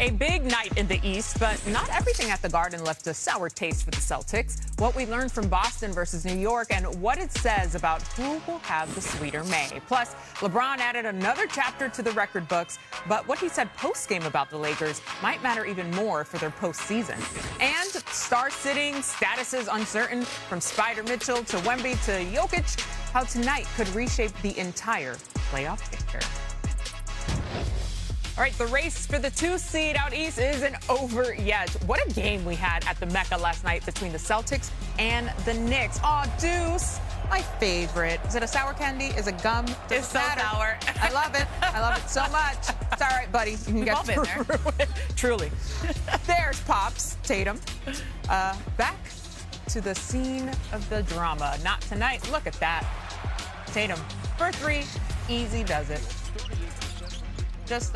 A big night in the East, but not everything at the Garden left a sour taste for the Celtics. What we learned from Boston versus New York and what it says about who will have the sweeter May. Plus, LeBron added another chapter to the record books, but what he said post-game about the Lakers might matter even more for their postseason. And star sitting, statuses uncertain, from Spider Mitchell to Wemby to Jokic, how tonight could reshape the entire playoff picture. All right, the race for the 2 seed out east isn't over yet. What a game we had at the Mecca last night between the Celtics and the Knicks. Oh, Deuce, my favorite. Is it a sour candy? Is it gum? It's so sour. I love it. I love it so much. It's all right, buddy. You can get through it. Truly. There's Pops Tatum. Back to the scene of the drama. Not tonight. Look at that. Tatum for 3. Easy does it. Just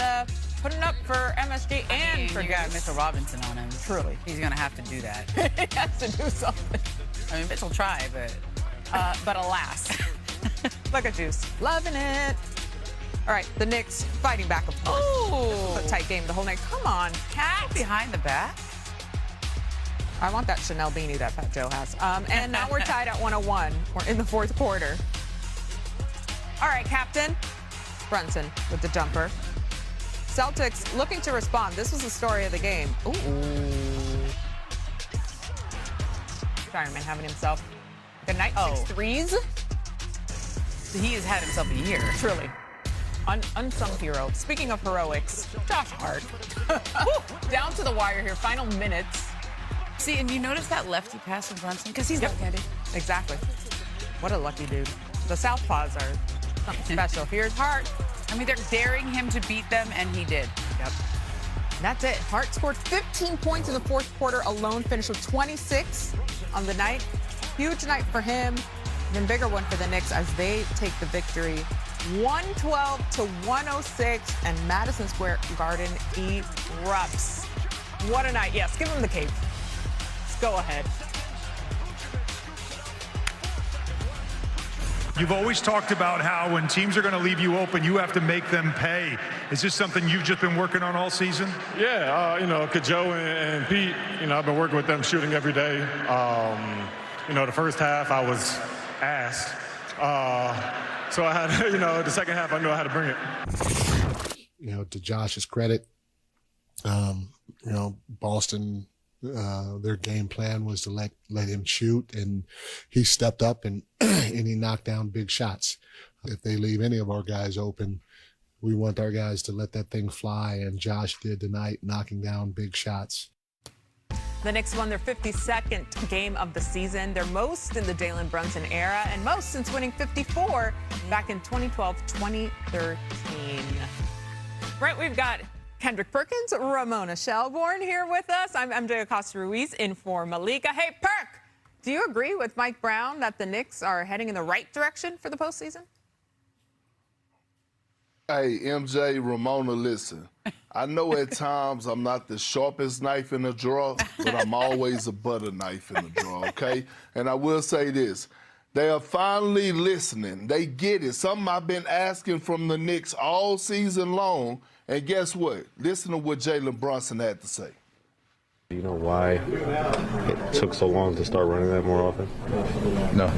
putting up for MSG and for got Mitchell Robinson on him. Truly. He's going to have to do that. He has to do something. I mean, Mitchell tried, but... but alas. Look at Juice. Loving it. All right, the Knicks fighting back, of course. Ooh. A tight game the whole night. Come on, Cat. Behind the back. I want that Chanel beanie that Fat Joe has. And now we're tied at 101. We're in the 4th quarter. All right, Captain. Brunson with the jumper. Celtics looking to respond. This was the story of the game. Ooh. Fireman having himself a night. 6 threes. He has had himself a year. Truly. Unsung hero. Speaking of heroics, Josh Hart. Down to the wire here. Final minutes. See, and you notice that lefty pass from Brunson? Because he's left-handed. Exactly. What a lucky dude. The Southpaws are something special. Here's Hart. I mean, they're daring him to beat them, and he did. Yep. That's it. Hart scored 15 points in the 4th quarter alone, finished with 26 on the night. Huge night for him. Even bigger one for the Knicks as they take the victory 112 to 106, and Madison Square Garden erupts. What a night. Yes, give him the cape. Let's go ahead. You've always talked about how when teams are going to leave you open, you have to make them pay. Is this something you've just been working on all season? Yeah, Joe and Pete, I've been working with them shooting every day. The first half I was ass. So I had, the second half I knew I had to bring it. To Josh's credit, Boston, their game plan was to let him shoot, and he stepped up and and he knocked down big shots. If they leave any of our guys open, we want our guys to let that thing fly, and Josh did tonight, knocking down big shots. The Knicks won their 52nd game of the season, their most in the Jalen Brunson era, and most since winning 54 back in 2012-2013. Right, we've got Kendrick Perkins, Ramona Shelbourne here with us. I'm MJ Acosta-Ruiz in for Malika. Hey, Perk, do you agree with Mike Brown that the Knicks are heading in the right direction for the postseason? Hey, MJ, Ramona, listen. I know at times I'm not the sharpest knife in the drawer, but I'm always a butter knife in the drawer, okay? And I will say this. They are finally listening. They get it. Something I've been asking from the Knicks all season long. And guess what? Listen to what Jalen Brunson had to say. Do you know why it took so long to start running that more often? No.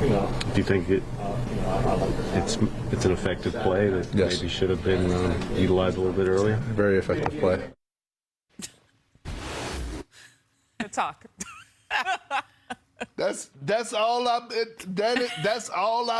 Do you think it's an effective play that maybe should have been utilized a little bit earlier? Very effective play. Good talk. That's all I've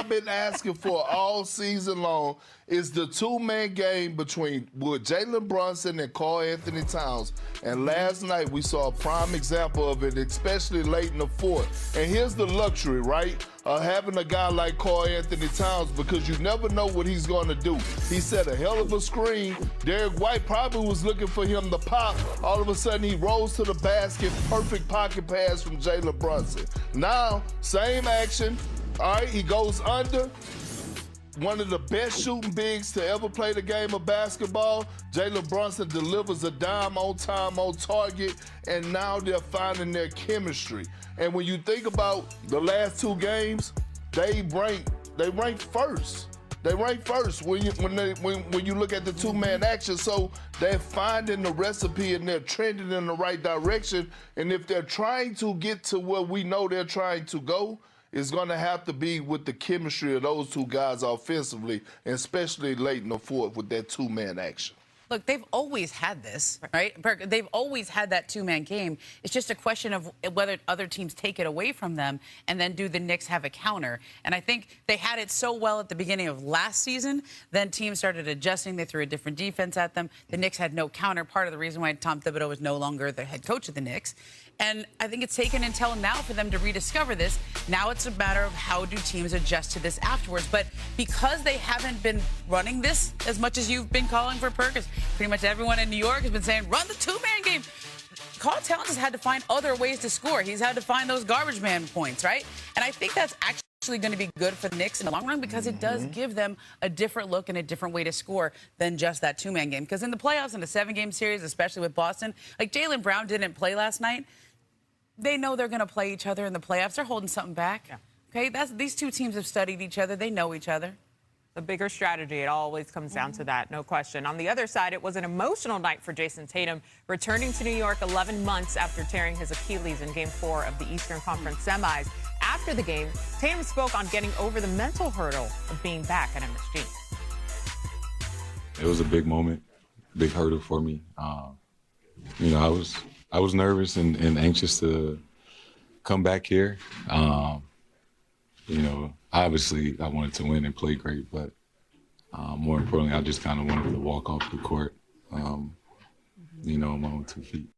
been asking for all season long is the 2-man game between Jalen Brunson and Karl Anthony Towns. And last night we saw a prime example of it, especially late in the 4th. And here's the luxury, right, of having a guy like Karl Anthony Towns, because you never know what he's going to do. He set a hell of a screen. Derek White probably was looking for him to pop. All of a sudden he rolls to the basket, perfect pocket pass from Jalen Brunson. Now, same action. All right, he goes under. One of the best shooting bigs to ever play the game of basketball. Jalen Brunson delivers a dime on time, on target, and now they're finding their chemistry. And when you think about the last 2 games, they ranked first They rank first when you look at the two-man action. So they're finding the recipe and they're trending in the right direction. And if they're trying to get to where we know they're trying to go, it's going to have to be with the chemistry of those two guys offensively, and especially late in the fourth with that two-man action. Look, they've always had this, right? They've always had that two-man game. It's just a question of whether other teams take it away from them, and then do the Knicks have a counter? And I think they had it so well at the beginning of last season. Then teams started adjusting. They threw a different defense at them. The Knicks had no counter. Part of the reason why Tom Thibodeau is no longer the head coach of the Knicks. And I think it's taken until now for them to rediscover this. Now it's a matter of how do teams adjust to this afterwards. But because they haven't been running this as much as you've been calling for, Perkins, pretty much everyone in New York has been saying, run the two-man game. Carl Towns has had to find other ways to score. He's had to find those garbage man points, right? And I think that's actually going to be good for the Knicks in the long run, because it does give them a different look and a different way to score than just that two-man game. Because in the playoffs, in a 7-game series, especially with Boston, like Jaylen Brown didn't play last night. They know they're going to play each other in the playoffs. They're holding something back. Yeah. Okay, these two teams have studied each other. They know each other. The bigger strategy, it always comes down to that, no question. On the other side, it was an emotional night for Jason Tatum, returning to New York 11 months after tearing his Achilles in Game 4 of the Eastern Conference semis. After the game, Tatum spoke on getting over the mental hurdle of being back at MSG. It was a big moment, big hurdle for me. You know, I was nervous and anxious to come back here. You know, obviously I wanted to win and play great, but more importantly, I just kind of wanted to walk off the court, you know, on my own 2 feet.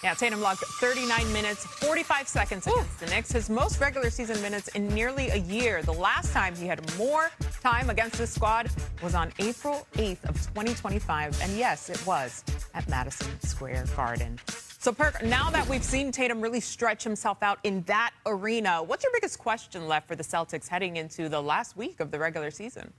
Yeah, Tatum logged 39 minutes, 45 seconds against the Knicks, his most regular season minutes in nearly a year. The last time he had more time against this squad was on April 8th of 2025. And yes, it was at Madison Square Garden. So, Perk, now that we've seen Tatum really stretch himself out in that arena, what's your biggest question left for the Celtics heading into the last week of the regular season?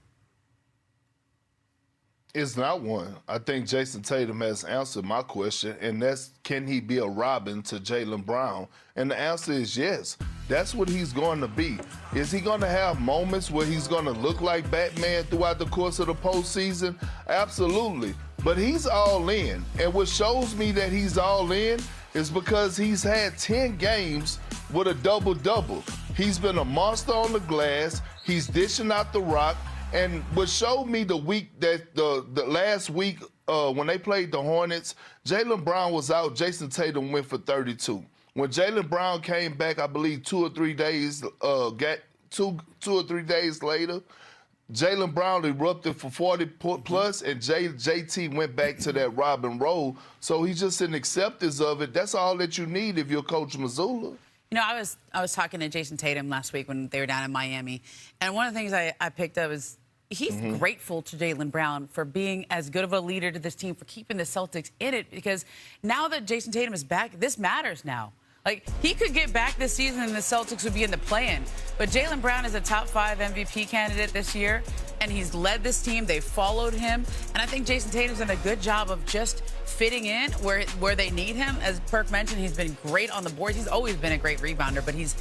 It's not one. I think Jason Tatum has answered my question, and that's, can he be a Robin to Jaylen Brown? And the answer is yes. That's what he's going to be. Is he going to have moments where he's going to look like Batman throughout the course of the postseason? Absolutely. But he's all in. And what shows me that he's all in is because he's had 10 games with a double-double. He's been a monster on the glass. He's dishing out the rock. And what showed me the week that the last week when they played the Hornets, Jaylen Brown was out. Jason Tatum went for 32. When Jaylen Brown came back, I believe 2 or 3 days two or three days later, Jaylen Brown erupted for 40 plus, and JT went back to that Robin role. So he's just an acceptance of it. That's all that you need if you're Coach Mazzulla. You know, I was talking to Jason Tatum last week when they were down in Miami, and one of the things I picked up is he's grateful to Jaylen Brown for being as good of a leader to this team, for keeping the Celtics in it, because now that Jason Tatum is back, this matters now. Like, he could get back this season and the Celtics would be in the play-in. But Jaylen Brown is a top 5 MVP candidate this year, and he's led this team. They've followed him. And I think Jason Tatum's done a good job of just fitting in where they need him. As Perk mentioned, he's been great on the boards. He's always been a great rebounder, but he's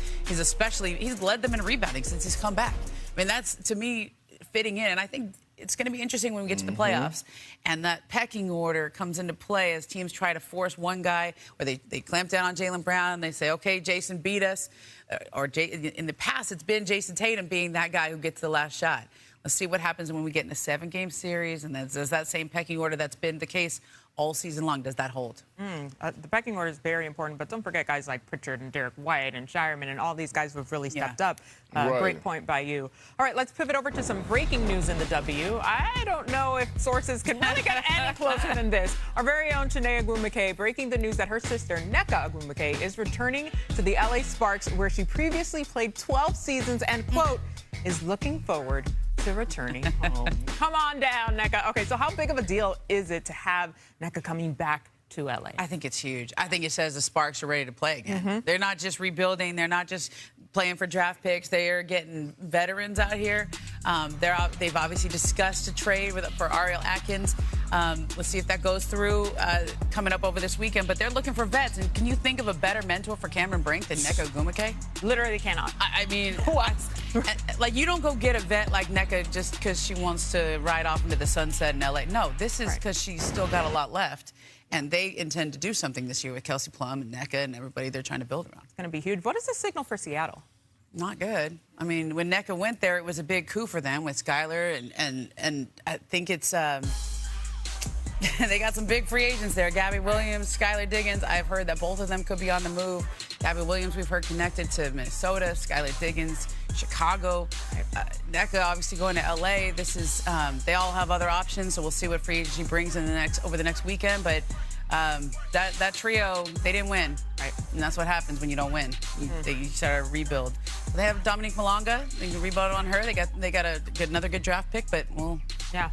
led them in rebounding since he's come back. I mean, that's, to me, fitting in. And I think it's going to be interesting when we get to the playoffs, and that pecking order comes into play as teams try to force one guy, where they clamp down on Jaylen Brown and they say, okay, Jason beat us. In the past, it's been Jason Tatum being that guy who gets the last shot. Let's see what happens when we get in a 7-game series, and does that same pecking order that's been the case all season long, does that hold? The pecking order is very important, but don't forget guys like Pritchard and Derek White and Shireman and all these guys who have really stepped up. Right. Great point by you. All right, let's pivot over to some breaking news in the W. I don't know if sources can really get any closer than this. Our very own Chiney Ogwumike breaking the news that her sister, Nneka Ogwumike, is returning to the LA Sparks, where she previously played 12 seasons and, quote, is looking forward to returning home. Come on down, Nneka. Okay, so how big of a deal is it to have Nneka coming back to LA? I think it's huge. I think it says the Sparks are ready to play again. They're not just rebuilding. They're not just playing for draft picks. They are getting veterans out here. They've obviously discussed a trade for Ariel Atkins. Let's see if that goes through coming up over this weekend. But they're looking for vets. And can you think of a better mentor for Cameron Brink than Nneka Ogwumike? Literally cannot. I mean, like, you don't go get a vet like Nneka just because she wants to ride off into the sunset in L.A. No, this is because she's still got a lot left. And they intend to do something this year with Kelsey Plum and Nneka and everybody they're trying to build around. It's going to be huge. What is the signal for Seattle? Not good. I mean, when Nneka went there, it was a big coup for them with Skylar. And I think it's... they got some big free agents there. Gabby Williams, Skylar Diggins. I've heard that both of them could be on the move. Gabby Williams, we've heard connected to Minnesota. Skylar Diggins, Chicago. Nneka obviously going to L.A. This is they all have other options, so we'll see what free agency brings in over the next weekend. But that trio, they didn't win, right? And that's what happens when you don't win. You start a rebuild. They have Dominique Malonga. They can rebuild on her. They got another good draft pick, but we'll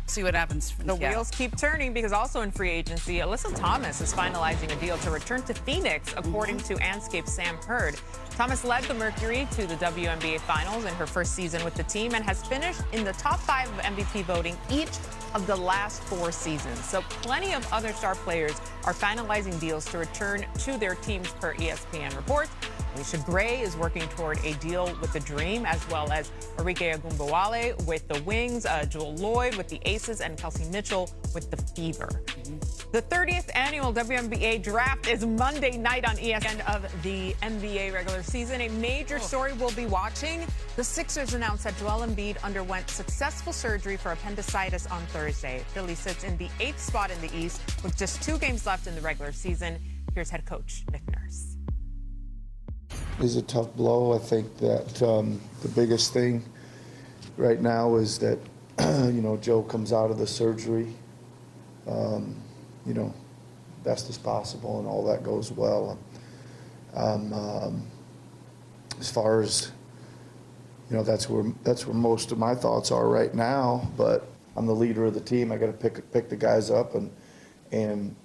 see what happens. The wheels keep turning because also in free agency, Alyssa Thomas is finalizing a deal to return to Phoenix, according to Anscape's Sam Hurd. Thomas led the Mercury to the WNBA Finals in her first season with the team and has finished in the top 5 of MVP voting each of the last 4 seasons. So plenty of other star players are finalizing deals to return to their teams per ESPN reports. Alicia Gray is working toward a deal with the Dream, as well as Arike Ogunbowale with the Wings, Joel Lloyd with the Aces, and Kelsey Mitchell with the Fever. The 30th annual WNBA draft is Monday night on ESPN of the NBA regular season. A major story we'll be watching. The Sixers announced that Joel Embiid underwent successful surgery for appendicitis on Thursday. Philly sits in the 8th spot in the East with just 2 games left in the regular season. Here's head coach Nick Nurse. It's a tough blow. I think that the biggest thing right now is that, Joe comes out of the surgery, best as possible, and all that goes well. As far as, that's where most of my thoughts are right now. But I'm the leader of the team. I got to pick the guys up, and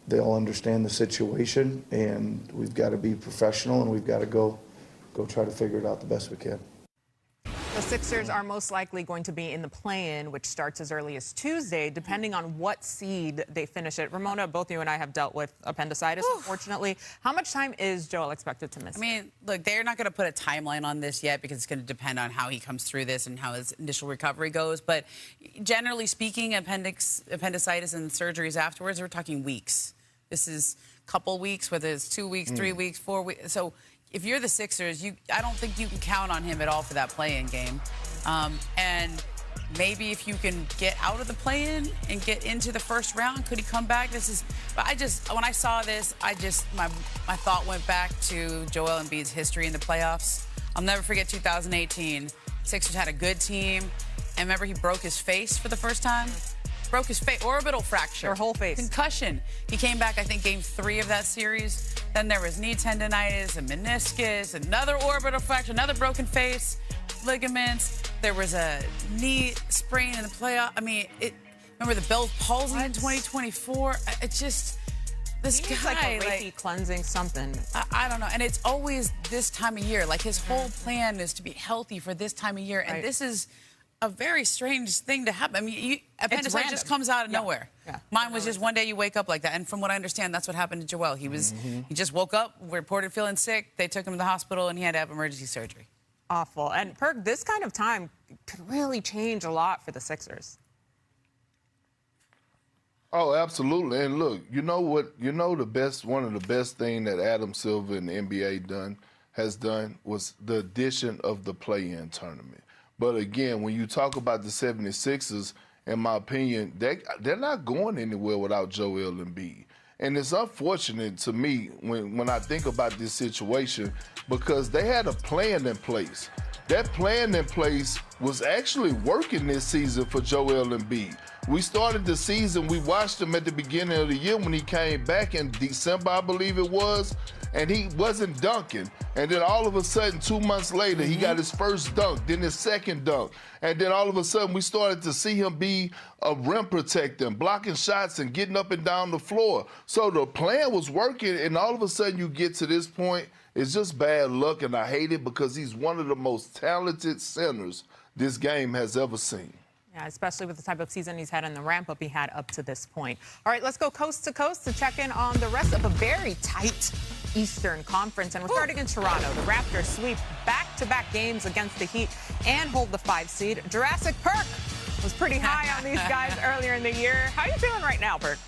they'll understand the situation, and we've got to be professional, and we've got to go try to figure it out the best we can. The Sixers are most likely going to be in the play-in, which starts as early as Tuesday, depending on what seed they finish it. Ramona, both you and I have dealt with appendicitis, unfortunately. How much time is Joel expected to miss? I mean, look, they're not going to put a timeline on this yet because it's going to depend on how he comes through this and how his initial recovery goes. But generally speaking, appendicitis and surgeries afterwards, we're talking weeks. This is a couple weeks, whether it's 2 weeks, 3 weeks, 4 weeks. So if you're the Sixers, I don't think you can count on him at all for that play-in game. And maybe if you can get out of the play-in and get into the first round, could he come back? But when I saw this, my thought went back to Joel Embiid's history in the playoffs. I'll never forget 2018. Sixers had a good team, and remember he broke his face for the first time? Broke his face, orbital fracture. Her whole face. Concussion. He came back, I think, game 3 of that series. Then there was knee tendonitis, a meniscus, another orbital fracture, another broken face, ligaments. There was a knee sprain in the playoff. I mean, remember the Bell's palsy in 2024? It's just, this guy. It's like a Reiki cleansing something. I don't know. And it's always this time of year. Like, his whole plan is to be healthy for this time of year. And this is a very strange thing to happen. I mean, appendicitis just comes out of nowhere. Yeah. Mine was just one day you wake up like that. And from what I understand, that's what happened to Joel. He just woke up, reported feeling sick. They took him to the hospital, and he had to have emergency surgery. Awful. And Perk, this kind of time could really change a lot for the Sixers. Oh, absolutely. And look, one of the best thing that Adam Silver and the NBA has done was the addition of the play-in tournament. But again, when you talk about the 76ers, in my opinion, they're not going anywhere without Joel Embiid. And it's unfortunate to me when I think about this situation because they had a plan in place. That plan in place was actually working this season for Joel Embiid. We started the season, we watched him at the beginning of the year when he came back in December, I believe it was, and he wasn't dunking. And then all of a sudden, 2 months later, he got his first dunk, then his second dunk. And then all of a sudden, we started to see him be a rim protector, blocking shots and getting up and down the floor. So the plan was working, and all of a sudden you get to this point, it's just bad luck, and I hate it because he's one of the most talented centers this game has ever seen. Yeah, especially with the type of season he's had and the ramp-up he had up to this point. All right, let's go coast to coast to check in on the rest of a very tight Eastern Conference. And we're starting in Toronto. The Raptors sweep back-to-back games against the Heat and hold the 5 seed. Jurassic Perk was pretty high on these guys earlier in the year. How are you feeling right now, Perk?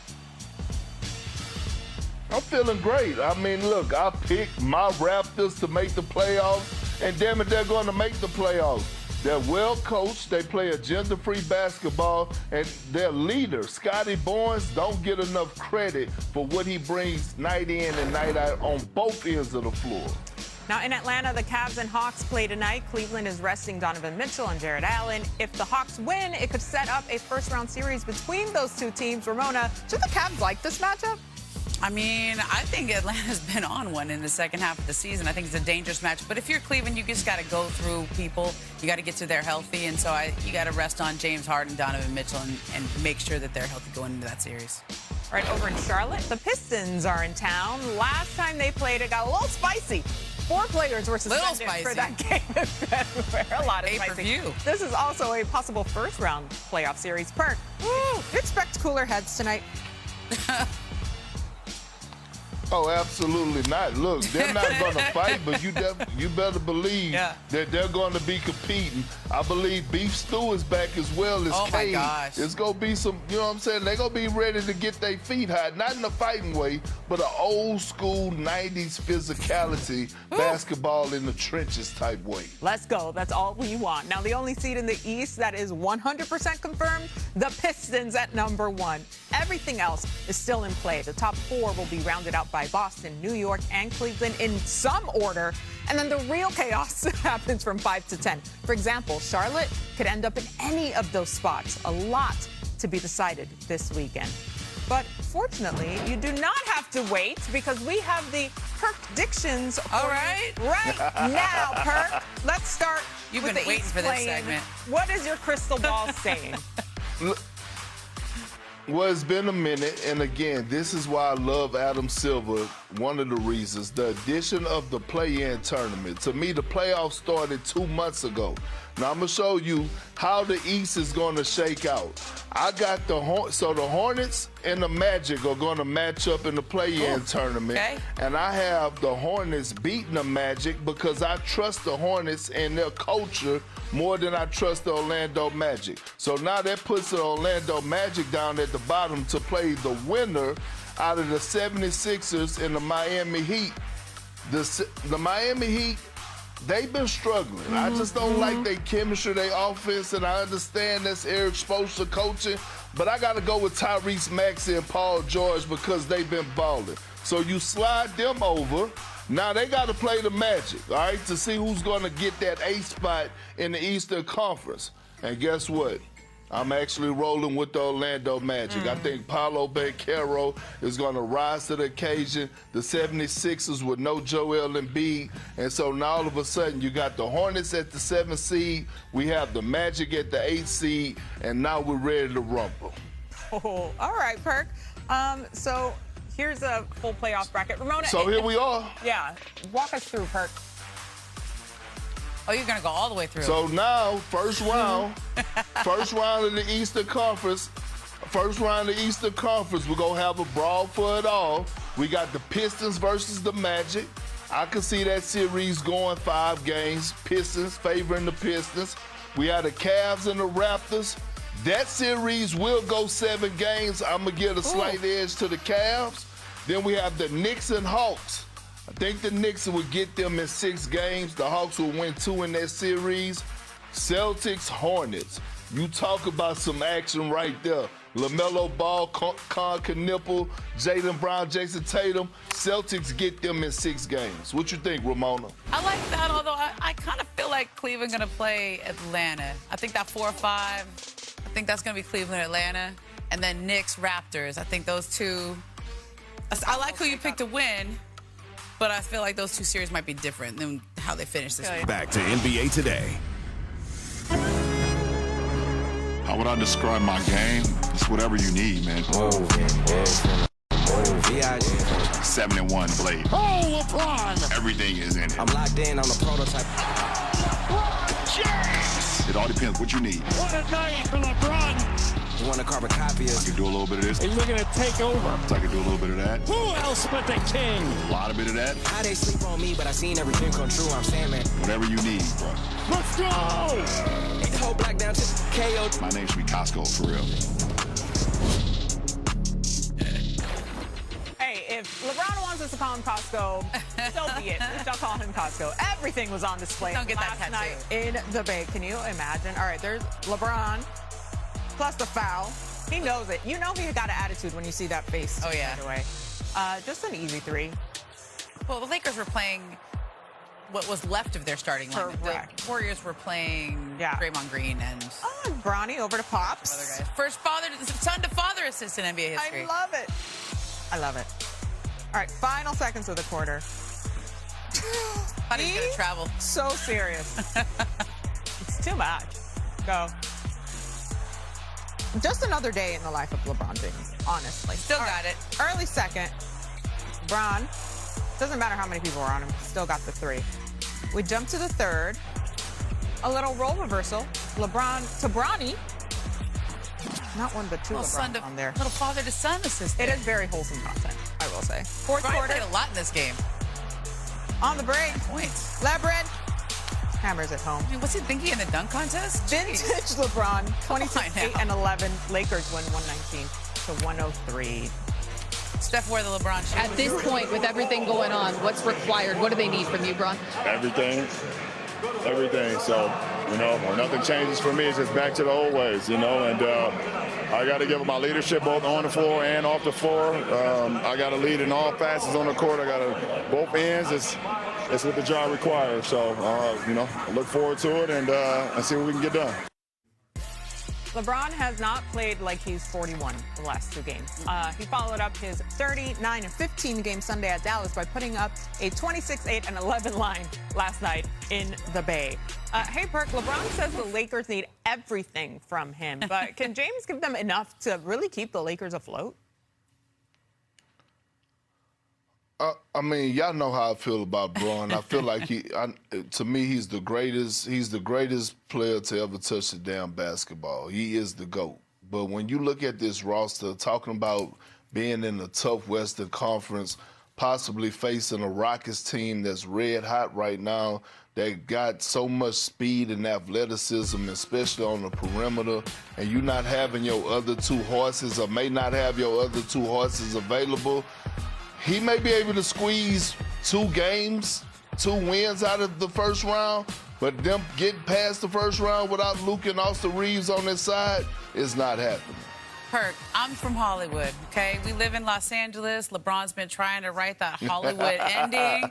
I'm feeling great. I mean, look, I picked my Raptors to make the playoffs, and damn it, they're going to make the playoffs. They're well coached. They play agenda-free basketball, and their leader, Scotty Barnes, don't get enough credit for what he brings night in and night out on both ends of the floor. Now, in Atlanta, the Cavs and Hawks play tonight. Cleveland is resting Donovan Mitchell and Jared Allen. If the Hawks win, it could set up a first-round series between those two teams. Ramona, should the Cavs like this matchup? I mean, I think Atlanta's been on one in the second half of the season. I think it's a dangerous match. But if you're Cleveland, you just got to go through people. You got to get to their healthy. And so you got to rest on James Harden, Donovan Mitchell, and make sure that they're healthy going into that series. All right, over in Charlotte, the Pistons are in town. Last time they played, it got a little spicy. 4 players were suspended for that game in February. A lot of spicy. This is also a possible first-round playoff series. Perk, you expect cooler heads tonight? Oh, absolutely not. Look, they're not going to fight, but you better believe that they're going to be competing. I believe Beef Stew is back as well as Oh, Cade. my gosh. It's going to be some, you know what I'm saying? They're going to be ready to get their feet hot. Not in a fighting way, but an old school 90s physicality, basketball in the trenches type way. Let's go. That's all we want. Now, the only seed in the East that is 100% confirmed, the Pistons at number 1. Everything else is still in play. The top 4 will be rounded out by Boston, New York, and Cleveland in some order. And then the real chaos happens from 5 to 10. For example, Charlotte could end up in any of those spots. A lot to be decided this weekend. But fortunately, you do not have to wait because we have the Perk-dictions right now, Perk. Let's start You've with been the waiting East for this playing. segment. What is your crystal ball saying? Well, it's been a minute, and again, this is why I love Adam Silver. One of the reasons, the addition of the play-in tournament. To me, the playoffs started 2 months ago. Now, I'm going to show you how the East is going to shake out. I got the Hornets and the Magic are going to match up in the play-in tournament. Okay. And I have the Hornets beating the Magic because I trust the Hornets and their culture more than I trust the Orlando Magic. So now that puts the Orlando Magic down at the bottom to play the winner out of the 76ers and the Miami Heat. The Miami Heat, they've been struggling. I just don't like their chemistry, their offense, and I understand that's Eric Spoelstra coaching, but I got to go with Tyrese Maxey and Paul George because they've been balling. So you slide them over. Now they got to play the Magic, all right, to see who's going to get that 8th spot in the Eastern Conference. And guess what? I'm actually rolling with the Orlando Magic. I think Paolo Banchero is going to rise to the occasion. The 76ers with no Joel Embiid. And so now all of a sudden you got the Hornets at the 7th seed. We have the Magic at the 8th seed. And now we're ready to rumble. Oh, all right, Perk. So here's a full playoff bracket. Ramona. So here we are. Yeah. Walk us through, Perk. Oh, you're going to go all the way through. So now, first round of the Eastern Conference. First round of the Eastern Conference, we're going to have a brawl for it all. We got the Pistons versus the Magic. I can see that series going 5 games. Pistons favoring the Pistons. We have the Cavs and the Raptors. That series will go 7 games. I'm going to give a slight edge to the Cavs. Then we have the Knicks and Hawks. I think the Knicks will get them in 6 games. The Hawks will win 2 in that series. Celtics, Hornets. You talk about some action right there. LaMelo Ball, Con Knipple, Jaylen Brown, Jason Tatum. Celtics get them in 6 games. What you think, Ramona? I like that, although I kind of feel like Cleveland going to play Atlanta. I think that 4 or 5, I think that's going to be Cleveland, Atlanta. And then Knicks, Raptors. I think those 2. I like who you picked to win. But I feel like those 2 series might be different than how they finished this year. Back to NBA Today. How would I describe my game? It's whatever you need, man. 7-in-1 blade. Oh, LeBron! Everything is in it. I'm locked in on the prototype. James! this. It all depends what you need. What a night for LeBron. You want a carbon copy? I can do a little bit of this. He's looking to take over. So I can do a little bit of that. Who else but the king? A lot of bit of that. How they sleep on me, but I seen everything come true. I'm saying, man. Whatever you need, bro. Let's go! Whole black down to KO. My name should be Costco, for real. Hey, if LeBron wants us to call him Costco, so be it. We shall call him Costco. Everything was on display Don't get that last tattoo. night in the Bay. Can you imagine? All right, there's LeBron plus the foul. He knows it. You know he got an attitude when you see that face. Oh, yeah. Right away. Just an easy three. Well, the Lakers were playing what was left of their starting lineup. Correct. The Warriors were playing Draymond Green and Bronny over to Pops. other guys. First son-to-father assist in NBA history. I love it. I love it. All right, final seconds of the quarter. How he's going to travel. So serious. It's too much. Go. Just another day in the life of LeBron James, honestly. Still got it. Early second. LeBron, doesn't matter how many people were on him, still got the three. We jump to the third. A little role reversal. LeBron to Bronny. Not one, but two LeBron on there. Little father-to-son assist. It is very wholesome content, I will say. Fourth quarter. Played a lot in this game. On the break. Points. Lebron. Hammers at home. I mean, what's he thinking in the dunk contest? Vintage LeBron. 26, 8, and 11. Lakers win 119 to 103. Steph wore the LeBron shoes. At this point, with everything going on, what's required? What do they need from you, Bron? Everything. So, when nothing changes for me, it's just back to the old ways, and I got to give them my leadership both on the floor and off the floor. I got to lead in all facets on the court. I got to both ends. It's what the job requires. So, I look forward to it and see what we can get done. LeBron has not played like he's 41 the last two games. He followed up his 39-15 game Sunday at Dallas by putting up a 26, 8, and 11 line last night in the Bay. Hey, Perk, LeBron says the Lakers need everything from him, but can James give them enough to really keep the Lakers afloat? Y'all know how I feel about Bron. I feel like to me, he's the greatest. He's the greatest player to ever touch the damn basketball. He is the GOAT. But when you look at this roster, talking about being in the tough Western Conference, possibly facing a Rockets team that's red hot right now, that got so much speed and athleticism, especially on the perimeter, and you not having your other two horses or may not have your other two horses available, he may be able to squeeze 2 games, 2 wins out of the first round, but them getting past the first round without Luke and Austin Reeves on their side is not happening. Perk, I'm from Hollywood, okay? We live in Los Angeles. LeBron's been trying to write that Hollywood ending.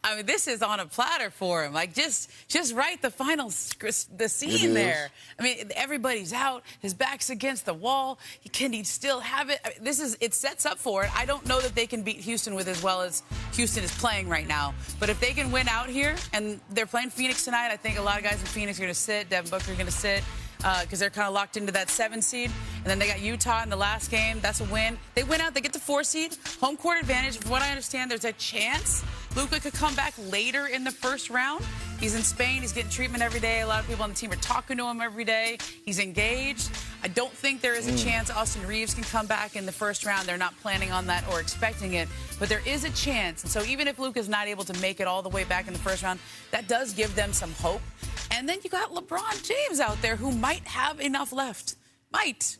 I mean, this is on a platter for him. Like, just write the final the scene there. I mean, everybody's out. His back's against the wall. Can he still have it? I mean, it sets up for it. I don't know that they can beat Houston with as well as Houston is playing right now. But if they can win out here, and they're playing Phoenix tonight, I think a lot of guys in Phoenix are going to sit. Devin Booker are going to sit. Because they're kind of locked into that 7 seed. And then they got Utah in the last game. That's a win. They win out. They get the 4 seed. Home court advantage. From what I understand, there's a chance Luka could come back later in the first round. He's in Spain. He's getting treatment every day. A lot of people on the team are talking to him every day. He's engaged. I don't think there is a chance Austin Reeves can come back in the first round. They're not planning on that or expecting it. But there is a chance. And so even if Luka's not able to make it all the way back in the first round, that does give them some hope. And then you got LeBron James out there who might have enough left. Might.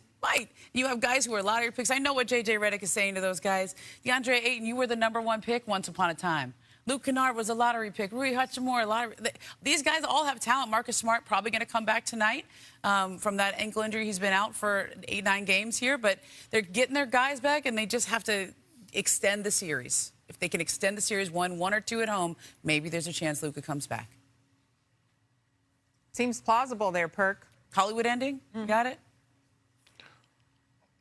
You have guys who are lottery picks. I know what J.J. Redick is saying to those guys. DeAndre Ayton, you were the #1 pick once upon a time. Luke Kennard was a lottery pick. Rui Hachimura, lottery. These guys all have talent. Marcus Smart probably going to come back tonight from that ankle injury. He's been out for 8-9 games here. But they're getting their guys back, and they just have to extend the series. If they can extend the series, one or two at home, maybe there's a chance Luka comes back. Seems plausible there, Perk. Hollywood ending? Got it?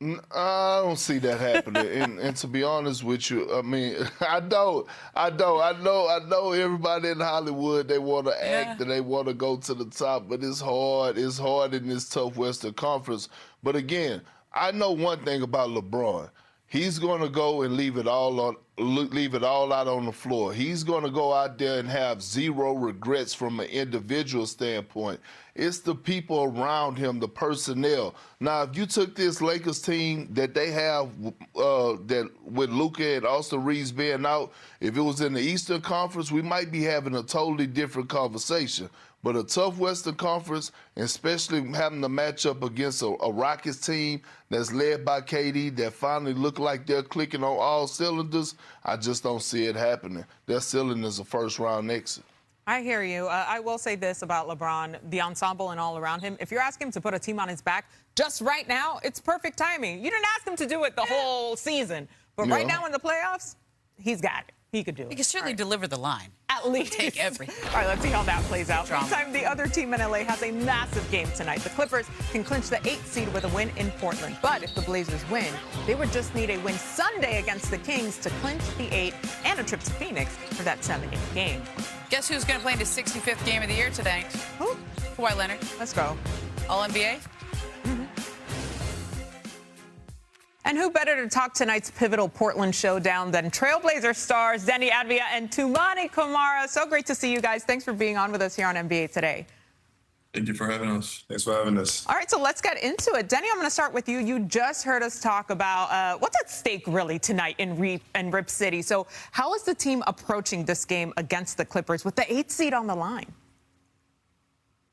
I don't see that happening. and to be honest with you, I mean, I know everybody in Hollywood, they want to act and they want to go to the top, but it's hard. It's hard in this tough Western Conference. But again, I know one thing about LeBron. he's going to go and leave it all out on the floor. He's going to go out there and have zero regrets from an individual standpoint. It's the people around him, the personnel. Now, if you took this Lakers team that they have that with Luka and Austin Reeves being out, if it was in the Eastern Conference, we might be having a totally different conversation. But a tough Western Conference, and especially having to match up against a Rockets team that's led by KD that finally look like they're clicking on all cylinders, I just don't see it happening. Their ceiling is a first-round exit. I hear you. I will say this about LeBron, the ensemble and all around him. If you're asking him to put a team on his back just right now, it's perfect timing. You didn't ask him to do it the whole season. But right now in the playoffs, he's got it. He could do it. He can certainly deliver the line. At least. Take everything. All right, let's see how that plays out. Meantime, the other team in LA has a massive game tonight. The Clippers can clinch the 8th seed with a win in Portland. But if the Blazers win, they would just need a win Sunday against the Kings to clinch the 8 and a trip to Phoenix for that 7th game. Guess who's going to play in the 65th game of the year today? Who? Kawhi Leonard. Let's go. All-NBA? And who better to talk tonight's pivotal Portland showdown than Trailblazer stars Deni Avdija and Toumani Camara. So great to see you guys. Thanks for being on with us here on NBA Today. Thank you for having us. Thanks for having us. All right, so let's get into it. Deni, I'm going to start with you. You just heard us talk about what's at stake really tonight in Rip City. So how is the team approaching this game against the Clippers with the 8th seed on the line?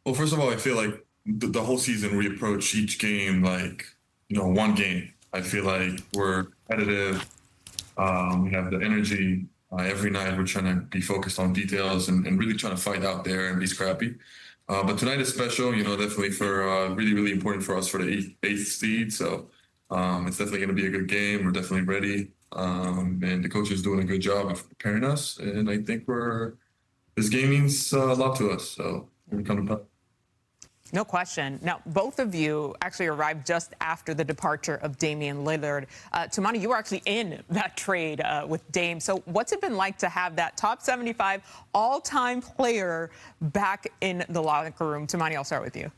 Well, first of all, I feel like the whole season we approach each game like, one game. I feel like we're competitive. We have the energy. Every night we're trying to be focused on details and really trying to fight out there and be scrappy. But tonight is special, definitely for really, really important for us for the 8th seed. So it's definitely going to be a good game. We're definitely ready. And the coach is doing a good job of preparing us. And I think this game means a lot to us. So we're coming back. No question. Now, both of you actually arrived just after the departure of Damian Lillard. Toumani, you were actually in that trade with Dame. So what's it been like to have that top 75 all-time player back in the locker room? Toumani, I'll start with you.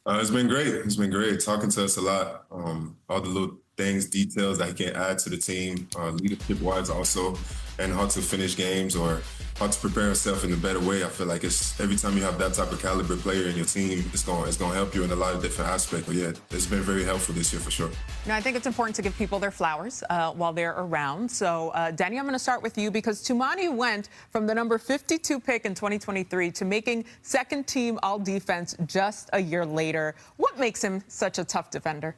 It's been great. It's been great talking to us a lot. All the little things, details that he can add to the team, leadership-wise also, and how to finish games or how to prepare yourself in a better way. I feel like it's every time you have that type of caliber player in your team, it's going to help you in a lot of different aspects. But yeah, it's been very helpful this year for sure. Now, I think it's important to give people their flowers while they're around. So, Deni, I'm going to start with you because Toumani went from the number 52 pick in 2023 to making second team all defense just a year later. What makes him such a tough defender?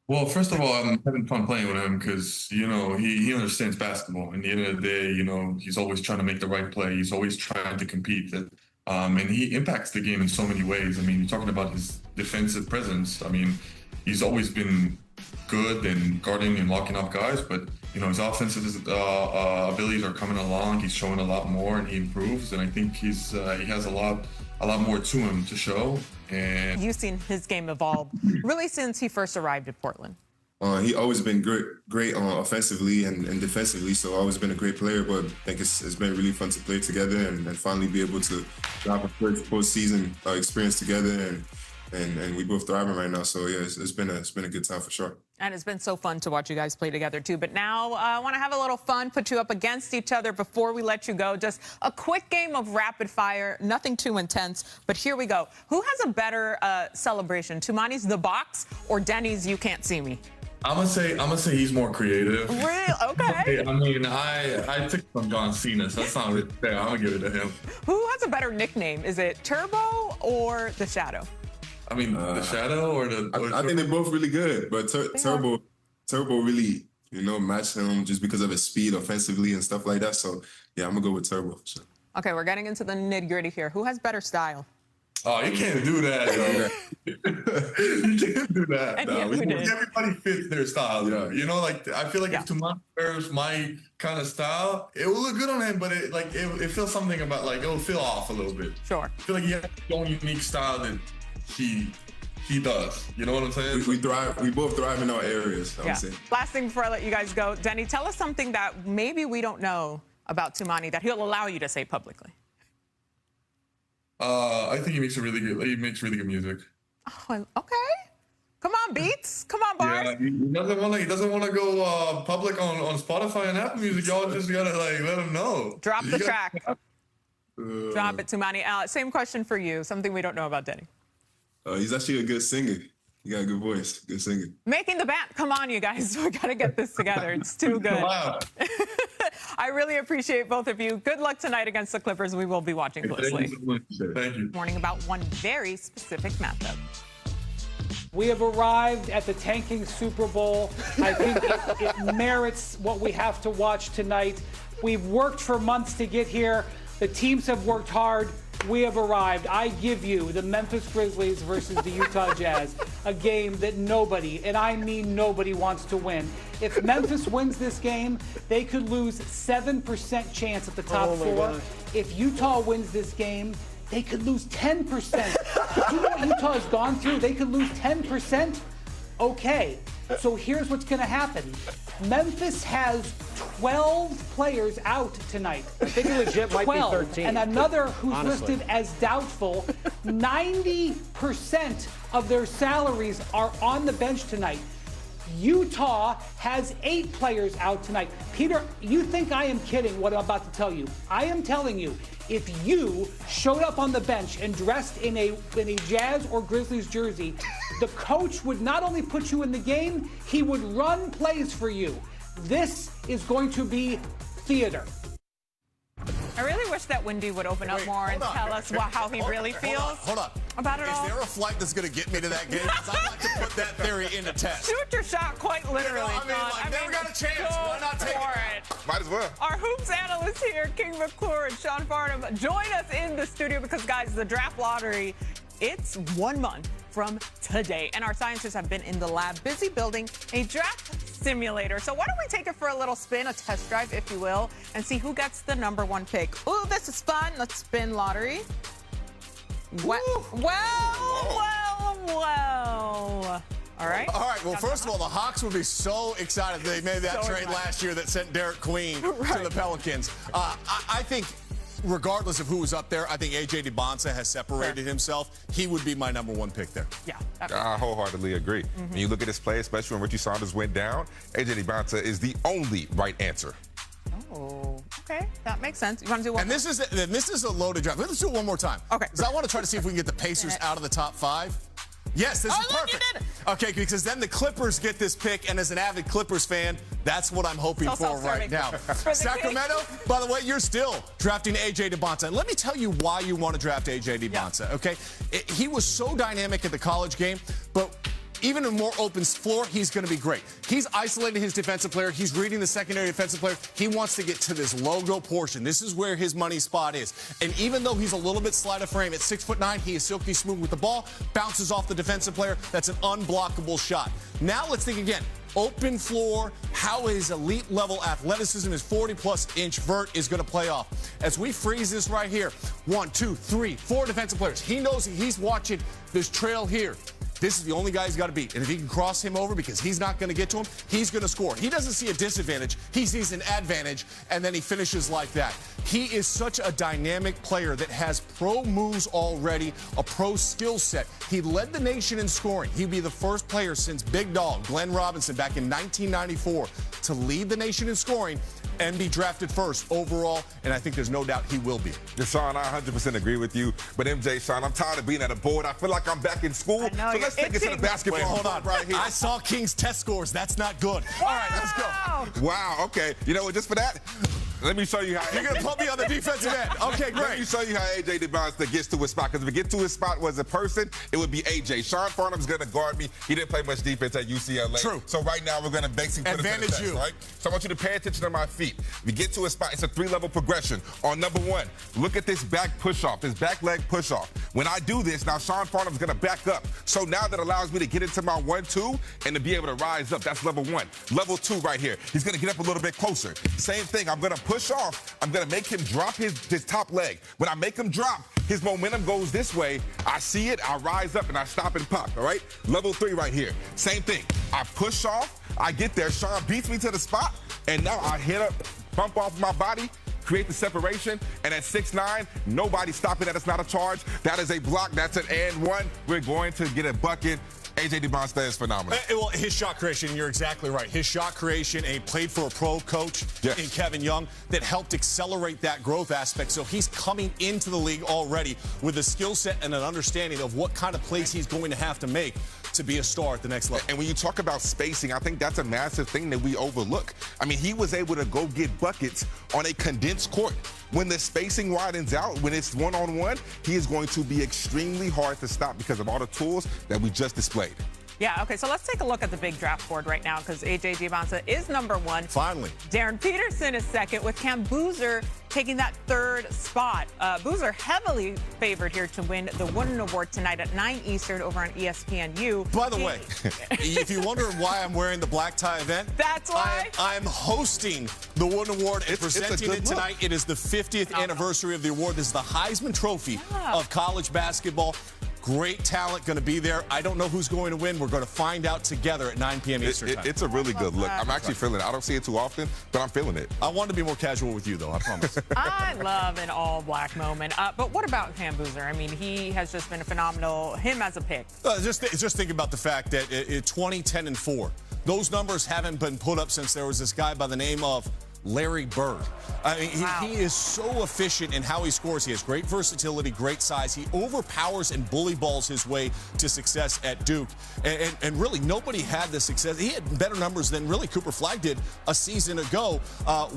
Well, first of all, I'm having fun playing with him because, he understands basketball. At the end of the day, he's always trying to make the right play. He's always trying to compete. And he impacts the game in so many ways. I mean, you're talking about his defensive presence. I mean, he's always been good and guarding and locking up guys. But, his offensive abilities are coming along. He's showing a lot more and he improves. And I think he has a lot more to him to show. And you've seen his game evolve really since he first arrived at Portland. He always been great offensively and defensively, so always been a great player. But I think it's been really fun to play together and finally be able to drop a first postseason experience together. And we both thriving right now. So yeah, it's been a good time for sure. And it's been so fun to watch you guys play together too. But now I want to have a little fun, put you up against each other before we let you go. Just a quick game of rapid fire, nothing too intense. But here we go. Who has a better celebration? Toumani's The Box or Deni's You Can't See Me? I'm gonna say he's more creative. Really? Okay. I mean, I took from John Cena, so that's not really fair. I'm gonna give it to him. Who has a better nickname? Is it Turbo or The Shadow? I mean, The Shadow or the... I think they're both really good, but Turbo really, matched him just because of his speed offensively and stuff like that. So, yeah, I'm going to go with Turbo. Sure. Okay, we're getting into the nitty-gritty here. Who has better style? Oh, you can't do that, yo. You can't do that. And everybody fits their style, yo. I feel like if Toumani wears my kind of style, it will look good on him, but it feels something about, it'll feel off a little bit. Sure. I feel like he has his own unique style that he does. You know what I'm saying? We thrive. We both thrive in our areas, I would say. Last thing before I let you guys go, Deni, tell us something that maybe we don't know about Toumani that he'll allow you to say publicly. I think he makes really good music. Oh, okay. Come on, Beats. Come on, Bars. Yeah, he doesn't want to go public on Spotify and Apple Music. Y'all just gotta let him know. Drop the track. Drop it, Tumani. Same question for you. Something we don't know about Denny. He's actually a good singer. He got a good voice. Good singer. Making the band. Come on, you guys. We got to get this together. It's too good. I really appreciate both of you. Good luck tonight against the Clippers. We will be watching closely. Thank you. Morning about one very specific matchup. We have arrived at the tanking Super Bowl. I think it merits what we have to watch tonight. We've worked for months to get here. The teams have worked hard. We have arrived. I give you the Memphis Grizzlies versus the Utah Jazz, a game that nobody, and I mean nobody, wants to win. If Memphis wins this game, they could lose 7% chance at the top four. If Utah wins this game, they could lose 10%. You know what Utah has gone through? They could lose 10%? Okay, so here's what's going to happen. Memphis has 12 players out tonight. I think it legit might be 13. And another who's honestly listed as doubtful. 90% of their salaries are on the bench tonight. Utah has 8 players out tonight. Peter, you think I am kidding what I'm about to tell you. I am telling you, if you showed up on the bench and dressed in a Jazz or Grizzlies jersey, the coach would not only put you in the game, he would run plays for you. This is going to be theater. I really wish that Wendy would open up more and tell us how he really feels about it all. Is there a flight that's going to get me to that game? Because I'd like to put that theory into test. Shoot your shot, quite literally. Never got a chance. Why not take it? Might as well. Our hoops analysts here, King McClure and Sean Farnham, join us in the studio because, guys, the draft lottery, it's 1 month from today. And our scientists have been in the lab busy building a draft simulator. So why don't we take it for a little spin, a test drive, if you will, and see who gets the #1 pick. Ooh, this is fun. Let's spin lottery. Well. All right. All right. Well, first of all, the Hawks would be so excited that they made that trade last year that sent Derek Queen to the Pelicans. I think, regardless of who was up there, I think A.J. DeBonsa has separated himself. He would be my #1 pick there. Yeah. I wholeheartedly agree. When you look at this play, especially when Richie Saunders went down, A.J. DeBonsa is the only right answer. Oh, okay. That makes sense. You want to do one And this is a loaded draft. Let's do it one more time. Okay. Because I want to try to see if we can get the Pacers out of the top 5. Yes, this is perfect. You did it. Okay, because then the Clippers get this pick, and as an avid Clippers fan, that's what I'm hoping for right now. Sacramento, by the way, you're still drafting A.J. DeBonsa. And let me tell you why you want to draft A.J. DeBonsa, okay? He was so dynamic at the college game, but even in a more open floor, he's going to be great. He's isolating his defensive player. He's reading the secondary defensive player. He wants to get to this logo portion. This is where his money spot is. And even though he's a little bit slight of frame, at 6'9", he is silky smooth with the ball, bounces off the defensive player. That's an unblockable shot. Now let's think again. Open floor, how his elite level athleticism, his 40-plus inch vert is going to play off. As we freeze this right here, 1, 2, 3, 4 defensive players. He knows he's watching this trail here. This is the only guy he's got to beat. And if he can cross him over because he's not going to get to him, he's going to score. He doesn't see a disadvantage. He sees an advantage, and then he finishes like that. He is such a dynamic player that has pro moves already, a pro skill set. He led the nation in scoring. He'd be the first player since Big Dog, Glenn Robinson, back in 1994 to lead the nation in scoring and be drafted first overall, and I think there's no doubt he will be. Sean, I 100% agree with you. But MJ, Sean, I'm tired of being at a board. I feel like I'm back in school. So let's take it to the basketball. Wait, hold on. Right here. I saw King's test scores. That's not good. Wow. All right, let's go. Wow, okay. You know what, just for that, let me show you how. You're going to put me on the defensive end. Okay, great. Let me show you how A.J. DeBonsa gets to his spot. Because if he gets to his spot was a person, it would be A.J. Sean Farnham's going to guard me. He didn't play much defense at UCLA. True. So right now we're going to basically put advantage it to the test, right? So I want you to pay attention to my feet. We get to a spot. It's a 3-level progression. On #1, look at this back push-off, this back leg push-off. When I do this, now Sean Farnham's going to back up. So now that allows me to get into my 1-2 and to be able to rise up. That's level 1. Level 2 right here. He's going to get up a little bit closer. Same thing. I'm going to push off. I'm going to make him drop his top leg. When I make him drop, his momentum goes this way. I see it. I rise up and I stop and pop. All right? Level 3 right here. Same thing. I push off. I get there. Sean beats me to the spot. And now I hit up, bump off my body, create the separation, and at 6'9", nobody stopping that. It's not a charge. That is a block. That's an and one. We're going to get a bucket. A.J. DeBonsta is phenomenal. Well, his shot creation, you're exactly right. His shot creation, and he played for a pro coach in Kevin Young that helped accelerate that growth aspect. So he's coming into the league already with a skill set and an understanding of what kind of plays he's going to have to make to be a star at the next level. And when you talk about spacing, I think that's a massive thing that we overlook. I mean, he was able to go get buckets on a condensed court. When the spacing widens out, when it's one-on-one, he is going to be extremely hard to stop because of all the tools that we just displayed. Yeah, okay, so let's take a look at the big draft board right now because A.J. DeBonsta is number 1. Finally. Darren Peterson is second with Cam Boozer taking that 3rd spot. Boozer heavily favored here to win the Wooden Award tonight at 9 Eastern over on ESPNU. By the way, if you're wondering why I'm wearing the black tie event, that's why I'm hosting the Wooden Award and presenting it tonight. It is the 50th anniversary of the award. This is the Heisman Trophy of college basketball. Great talent going to be there. I don't know who's going to win. We're going to find out together at 9 p.m. Eastern time. It's a really good look. I'm actually feeling it. I don't see it too often, but I'm feeling it. I want to be more casual with you, though, I promise. I love an all-black moment. But what about Cam Boozer? I mean, he has just been phenomenal. Him as a pick. Just think about the fact that 20, 10, and 4. Those numbers haven't been put up since there was this guy by the name of Larry Bird. I mean, he is so efficient in how he scores. He has great versatility, great size. He overpowers and bully balls his way to success at Duke. And really, nobody had the success. He had better numbers than really Cooper Flagg did a season ago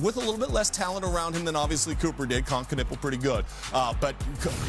with a little bit less talent around him than obviously Cooper did. Con Knippel pretty good. But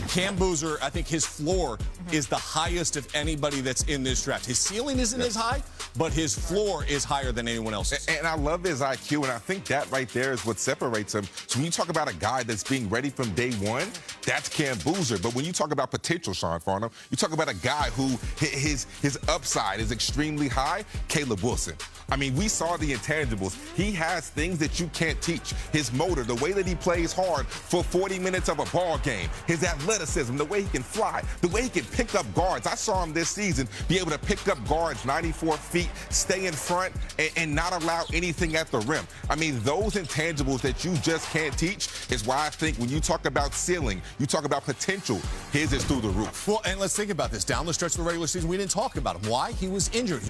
Cam Boozer, I think his floor is the highest of anybody that's in this draft. His ceiling isn't as high, but his floor is higher than anyone else's. And I love his IQ, and I think that right there is what separates him. So when you talk about a guy that's being ready from day one, that's Cam Boozer. But when you talk about potential, Sean Farnham, you talk about a guy who his upside is extremely high, Caleb Wilson. I mean, we saw the intangibles. He has things that you can't teach. His motor, the way that he plays hard for 40 minutes of a ball game, his athleticism, the way he can fly, the way he can pick up guards. I saw him this season be able to pick up guards 94 feet, stay in front, and not allow anything at the rim. I mean, those intangibles that you just can't teach is why I think when you talk about ceiling, you talk about potential, his is through the roof. Well, and let's think about this. Down the stretch of the regular season, we didn't talk about him. Why? He was injured.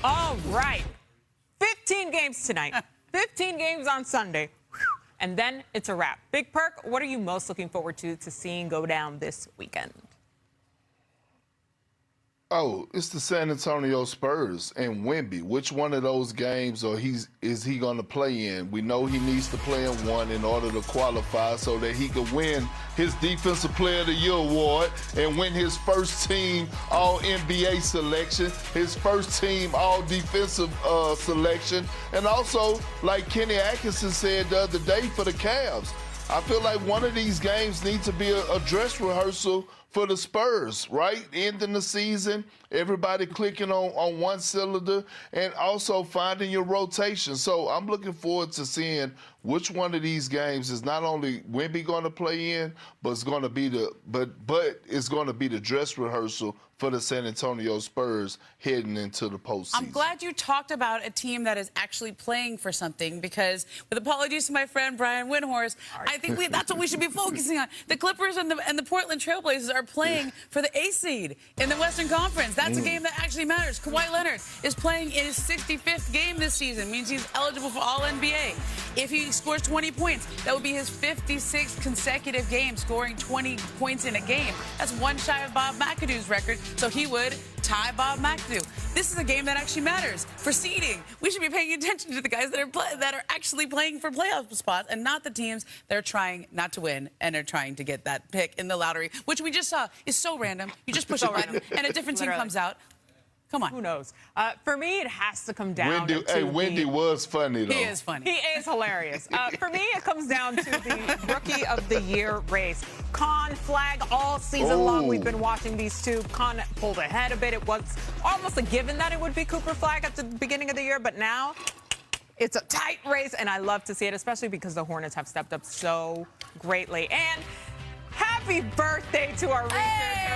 All right. 15 games tonight. 15 games on Sunday. And then it's a wrap. Big Perk, what are you most looking forward to seeing go down this weekend? Oh, it's the San Antonio Spurs and Wemby. Which one of those games is he going to play in? We know he needs to play in one in order to qualify so that he could win his Defensive Player of the Year award and win his first team All-NBA selection, his first team All-Defensive selection, and also, like Kenny Atkinson said the other day for the Cavs, I feel like one of these games needs to be a dress rehearsal for the Spurs, right? Ending the season, everybody clicking on one cylinder, and also finding your rotation. So I'm looking forward to seeing which one of these games is not only Wemby going to play in, but it's going to be the dress rehearsal for the San Antonio Spurs heading into the postseason. I'm glad you talked about a team that is actually playing for something because, with apologies to my friend Brian Windhorst, I think that's what we should be focusing on. The Clippers and the Portland Trailblazers are playing for the A seed in the Western Conference. That's a game that actually matters. Kawhi Leonard is playing in his 65th game this season, means he's eligible for All-NBA. If he scores 20 points, that would be his 56th consecutive game scoring 20 points in a game. That's one shy of Bob McAdoo's record, so he would tie Bob McAdoo. This is a game that actually matters for seeding. We should be paying attention to the guys that are actually playing for playoff spots and not the teams that are trying not to win and are trying to get that pick in the lottery, which we just saw is so random. You just push a button and a different team comes out. Come on. Who knows? For me, it has to come down to Wendy was funny, though. He is funny. He is hilarious. For me, it comes down to the Rookie of the Year race. Con, Flagg, all season long, we've been watching these two. Con pulled ahead a bit. It was almost a given that it would be Cooper Flagg at the beginning of the year, but now it's a tight race, and I love to see it, especially because the Hornets have stepped up so greatly. And happy birthday to our researcher.